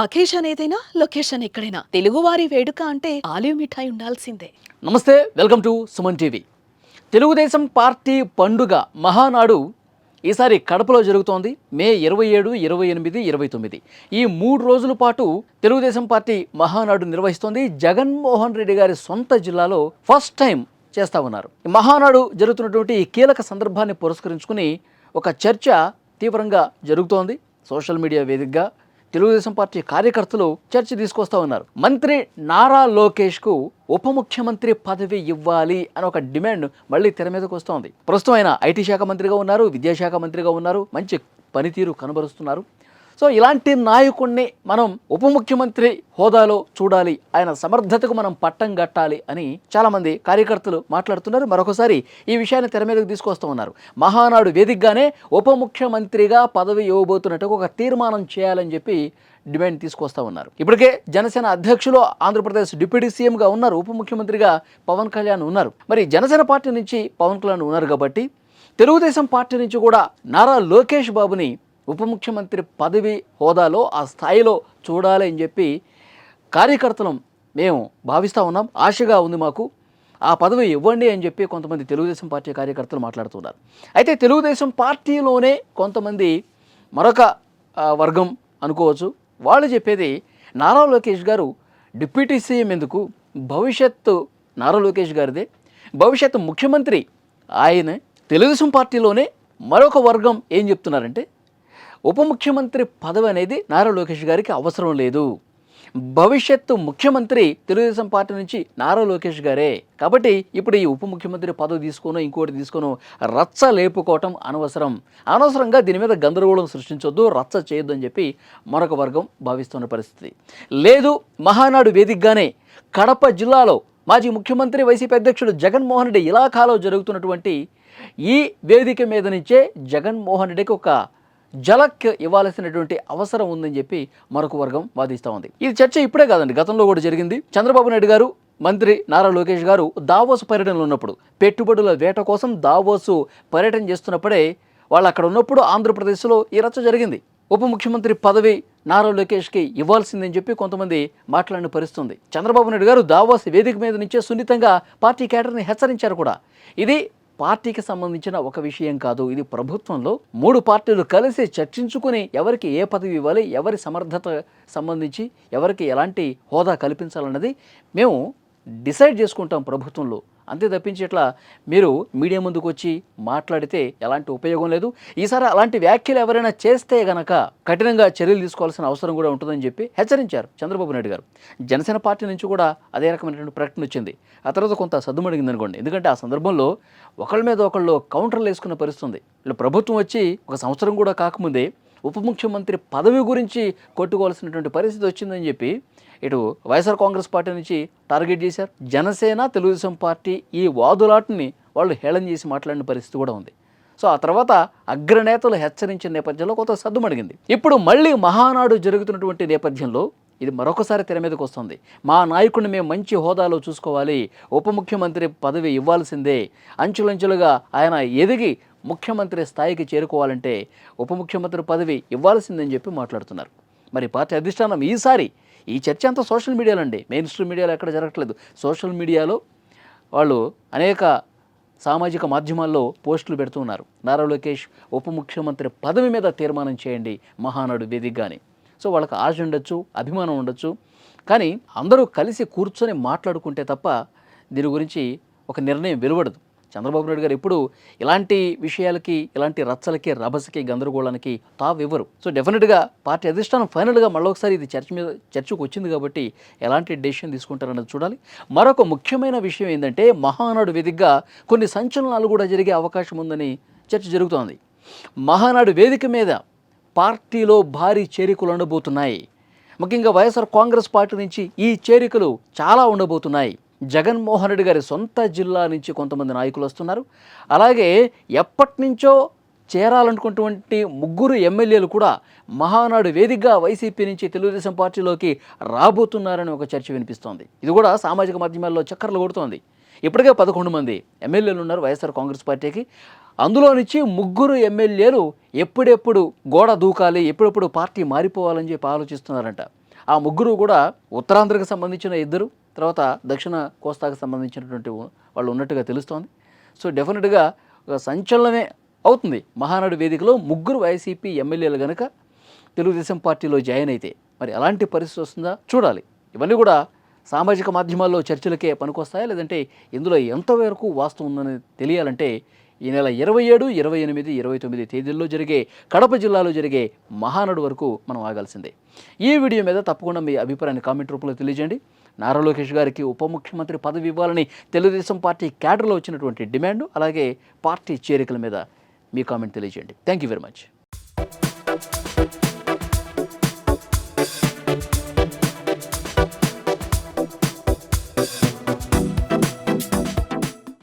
Occasion ఏదైనా location ఎక్కడైనా తెలుగువారి వేడుక అంటే ఆలివ్ మిఠాయి ఉండాల్సిందే. నమస్తే, welcome to Suman TV. Telugu Desam party పండుగ మహానాడు ఈసారి కడపలో జరుగుతోంది. మే 27, 28, 29 ఈ 3 రోజుల పాటు తెలుగుదేశం పార్టీ మహానాడు నిర్వహిస్తోంది. జగన్మోహన్ రెడ్డి గారి సొంత జిల్లాలో ఫస్ట్ టైం చేస్తూ ఉన్నారు. ఈ మహానాడు జరుగుతున్నటువంటి ఈ కీలక సందర్భాన్ని పురస్కరించుకుని ఒక చర్చ తీవ్రంగా జరుగుతోంది. సోషల్ మీడియా వేదికగా తెలుగుదేశం పార్టీ కార్యకర్తలు చర్చ తీసుకొస్తా ఉన్నారు. మంత్రి నారా లోకేష్కు ఉప ముఖ్యమంత్రి పదవి ఇవ్వాలి అని ఒక డిమాండ్ మళ్ళీ తెర మీదకు వస్తోంది. ప్రస్తుతం ఆయన ఐటీ శాఖ మంత్రిగా ఉన్నారు, విద్యాశాఖ మంత్రిగా ఉన్నారు, మంచి పనితీరు కనబరుస్తున్నారు. సో ఇలాంటి నాయకుడిని మనం ఉప ముఖ్యమంత్రి హోదాలో చూడాలి, ఆయన సమర్థతకు మనం పట్టం కట్టాలి అని చాలామంది కార్యకర్తలు మాట్లాడుతున్నారు. మరొకసారి ఈ విషయాన్ని తెర మీదకు తీసుకొస్తూ ఉన్నారు. మహానాడు వేదికగానే ఉప ముఖ్యమంత్రిగా పదవి ఇవ్వబోతున్నట్టు ఒక తీర్మానం చేయాలని చెప్పి డిమాండ్ తీసుకొస్తా ఉన్నారు. ఇప్పటికే జనసేన అధ్యక్షులు ఆంధ్రప్రదేశ్ డిప్యూటీ సీఎంగా ఉన్నారు, ఉప ముఖ్యమంత్రిగా పవన్ కళ్యాణ్ ఉన్నారు. మరి జనసేన పార్టీ నుంచి పవన్ కళ్యాణ్ ఉన్నారు కాబట్టి తెలుగుదేశం పార్టీ నుంచి కూడా నారా లోకేష్ బాబుని ఉప ముఖ్యమంత్రి పదవి హోదాలో ఆ స్థాయిలో చూడాలి అని చెప్పి కార్యకర్తలు మేము భావిస్తూ ఉన్నాం. ఆశగా ఉంది మాకు, ఆ పదవి ఇవ్వండి అని చెప్పి కొంతమంది తెలుగుదేశం పార్టీ కార్యకర్తలు మాట్లాడుతున్నారు. అయితే తెలుగుదేశం పార్టీలోనే కొంతమంది మరొక వర్గం అనుకోవచ్చు, వాళ్ళు చెప్పేది నారా లోకేష్ గారు డిప్యూటీ సీఎం ఎందుకు, భవిష్యత్తు నారా లోకేష్ గారిదే, భవిష్యత్తు ముఖ్యమంత్రి ఆయనే. తెలుగుదేశం పార్టీలోనే మరొక వర్గం ఏం చెప్తున్నారంటే ఉప ముఖ్యమంత్రి పదవి అనేది నారా లోకేష్ గారికి అవసరం లేదు, భవిష్యత్తు ముఖ్యమంత్రి తెలుగుదేశం పార్టీ నుంచి నారా లోకేష్ గారే, కాబట్టి ఇప్పుడు ఈ ఉప ముఖ్యమంత్రి పదవి తీసుకోను ఇంకోటి తీసుకోను రచ్చ లేపుకోవటం అనవసరంగా దీని మీద గందరగోళం సృష్టించొద్దు, రచ్చ చేయొద్దు అని చెప్పి మరొక వర్గం భావిస్తున్న పరిస్థితి. లేదు, మహానాడు వేదికగానే కడప జిల్లాలో మాజీ ముఖ్యమంత్రి వైసీపీ అధ్యక్షుడు జగన్మోహన్ రెడ్డి ఇలాఖాలో జరుగుతున్నటువంటి ఈ వేదిక మీద నుంచే జగన్మోహన్ రెడ్డికి ఒక జలక్ ఇవ్వాల్సినటువంటి అవసరం ఉందని చెప్పి మరొక వర్గం వాదిస్తూ ఉంది. ఇది చర్చ ఇప్పుడే కాదండి, గతంలో కూడా జరిగింది. చంద్రబాబు నాయుడు గారు, మంత్రి నారా లోకేష్ గారు దావోస్ పర్యటనలో ఉన్నప్పుడు, పెట్టుబడుల వేట కోసం దావోసు పర్యటన చేస్తున్నప్పుడే వాళ్ళు అక్కడ ఉన్నప్పుడు ఆంధ్రప్రదేశ్లో ఈ రచ్చ జరిగింది. ఉప ముఖ్యమంత్రి పదవి నారా లోకేష్కి ఇవ్వాల్సిందని చెప్పి కొంతమంది మాట్లాడిన పరిస్థితుంది. చంద్రబాబు నాయుడు గారు దావోస్ వేదిక మీద నుంచే సున్నితంగా పార్టీ కేడర్ని హెచ్చరించారు కూడా. ఇది పార్టీకి సంబంధించిన ఒక విషయం కాదు, ఇది ప్రభుత్వంలో 3 పార్టీలు కలిసి చర్చించుకుని ఎవరికి ఏ పదవి ఇవ్వాలి, ఎవరి సమర్థత సంబంధించి ఎవరికి ఎలాంటి హోదా కల్పించాలన్నది మేము డిసైడ్ చేసుకుంటాం ప్రభుత్వంలో. అంతే తప్పించి ఇట్లా మీరు మీడియా ముందుకు వచ్చి మాట్లాడితే ఎలాంటి ఉపయోగం లేదు. ఈసారి అలాంటి వ్యాఖ్యలు ఎవరైనా చేస్తే గనక కఠినంగా చర్యలు తీసుకోవాల్సిన అవసరం కూడా ఉంటుందని చెప్పి హెచ్చరించారు చంద్రబాబు నాయుడు గారు. జనసేన పార్టీ నుంచి కూడా అదే రకమైనటువంటి ప్రకటన వచ్చింది. ఆ తర్వాత కొంత సద్దుమడిగింది అనుకోండి, ఎందుకంటే ఆ సందర్భంలో ఒకళ్ళ మీద ఒకళ్ళు కౌంటర్లు వేసుకున్న పరిస్థితుంది. ఇలా ప్రభుత్వం వచ్చి 1 సంవత్సరం కూడా కాకముందే ఉప ముఖ్యమంత్రి పదవి గురించి కొట్టుకోవాల్సినటువంటి పరిస్థితి వచ్చిందని చెప్పి ఇటు వైఎస్ఆర్ కాంగ్రెస్ పార్టీ నుంచి టార్గెట్ చేశారు. జనసేన, తెలుగుదేశం పార్టీ ఈ వాదులాటని వాళ్ళు హేళన చేసి మాట్లాడిన పరిస్థితి కూడా ఉంది. సో ఆ తర్వాత అగ్రనేతలు హెచ్చరించిన నేపథ్యంలో కొంత సద్దుమడిగింది. ఇప్పుడు మళ్ళీ మహానాడు జరుగుతున్నటువంటి నేపథ్యంలో ఇది మరొకసారి తెర మీదకి వస్తుంది. మా నాయకుడిని మేము మంచి హోదాలో చూసుకోవాలి, ఉప ముఖ్యమంత్రి పదవి ఇవ్వాల్సిందే, అంచులంచులుగా ఆయన ఎదిగి ముఖ్యమంత్రి స్థాయికి చేరుకోవాలంటే ఉప ముఖ్యమంత్రి పదవి ఇవ్వాల్సిందని చెప్పి మాట్లాడుతున్నారు. మరి పార్టీ అధిష్టానం ఈసారి ఈ చర్చ అంతా సోషల్ మీడియాలో అండి, మెయిన్ స్ట్రీమ్ మీడియాలో ఎక్కడ జరగట్లేదు. సోషల్ మీడియాలో వాళ్ళు అనేక సామాజిక మాధ్యమాల్లో పోస్టులు పెడుతున్నారు. నారా లోకేష్ ఉప ముఖ్యమంత్రి పదవి మీద తీర్మానం చేయండి మహానాడు వేదికగాని. సో వాళ్ళకి ఆశ ఉండొచ్చు, అభిమానం ఉండొచ్చు, కానీ అందరూ కలిసి కూర్చొని మాట్లాడుకుంటే తప్ప దీని గురించి ఒక నిర్ణయం వెలువడదు. చంద్రబాబు నాయుడు గారు ఎప్పుడు ఇలాంటి విషయాలకి, ఇలాంటి రచ్చలకి, రభసకి, గందరగోళానికి తావివ్వరు. సో డెఫినెట్గా పార్టీ అధిష్టానం ఫైనల్గా మళ్ళొకసారి ఇది చర్చకు వచ్చింది కాబట్టి ఎలాంటి డెసిషన్ తీసుకుంటారన్నది చూడాలి. మరొక ముఖ్యమైన విషయం ఏంటంటే మహానాడు వేదికగా కొన్ని సంచలనాలు కూడా జరిగే అవకాశం ఉందని చర్చ జరుగుతోంది. మహానాడు వేదిక మీద పార్టీలో భారీ చేరికలు ఉండబోతున్నాయి. ముఖ్యంగా వైఎస్ఆర్ కాంగ్రెస్ పార్టీ నుంచి ఈ చేరికలు చాలా ఉండబోతున్నాయి. జగన్మోహన్ రెడ్డి గారి సొంత జిల్లా నుంచి కొంతమంది నాయకులు వస్తున్నారు. అలాగే ఎప్పటి నుంచో చేరాలనుకున్నటువంటి 3 ఎమ్మెల్యేలు కూడా మహానాడు వేదికగా వైసీపీ నుంచి తెలుగుదేశం పార్టీలోకి రాబోతున్నారని ఒక చర్చ వినిపిస్తోంది. ఇది కూడా సామాజిక మాధ్యమాల్లో చక్కర్లు కొడుతోంది. ఇప్పటికే 11 మంది ఎమ్మెల్యేలు ఉన్నారు వైఎస్ఆర్ కాంగ్రెస్ పార్టీకి. అందులో నుంచి 3 ఎమ్మెల్యేలు ఎప్పుడెప్పుడు గోడ దూకాలి, ఎప్పుడెప్పుడు పార్టీ మారిపోవాలని చెప్పి ఆలోచిస్తున్నారంట. ఆ ముగ్గురు కూడా ఉత్తరాంధ్రకు సంబంధించిన ఇద్దరు, తర్వాత దక్షిణ కోస్తాకు సంబంధించినటువంటి వాళ్ళు ఉన్నట్టుగా తెలుస్తోంది. సో డెఫినెట్గా ఒక సంచలనమే అవుతుంది. మహానాడు వేదికలో ముగ్గురు వైసీపీ ఎమ్మెల్యేలు కనుక తెలుగుదేశం పార్టీలో జాయిన్ అయితే మరి ఎలాంటి పరిస్థితి వస్తుందా చూడాలి. ఇవన్నీ కూడా సామాజిక మాధ్యమాల్లో చర్చలకే పనికొస్తాయా, లేదంటే ఇందులో ఎంతవరకు వాస్తవం ఉందని తెలియాలంటే ఈ నెల 27, 28, 29 తేదీల్లో జరిగే కడప జిల్లాలో జరిగే మహానాడు వరకు మనం ఆగాల్సిందే. ఈ వీడియో మీద తప్పకుండా మీ అభిప్రాయాన్ని కామెంట్ రూపంలో తెలియజేయండి. నారా లోకేష్ గారికి ఉప ముఖ్యమంత్రి పదవి ఇవ్వాలని తెలుగుదేశం పార్టీ క్యాడర్లో వచ్చినటువంటి డిమాండ్, అలాగే పార్టీ చేరికల మీద మీ కామెంట్ తెలియజేయండి. Thank you very much.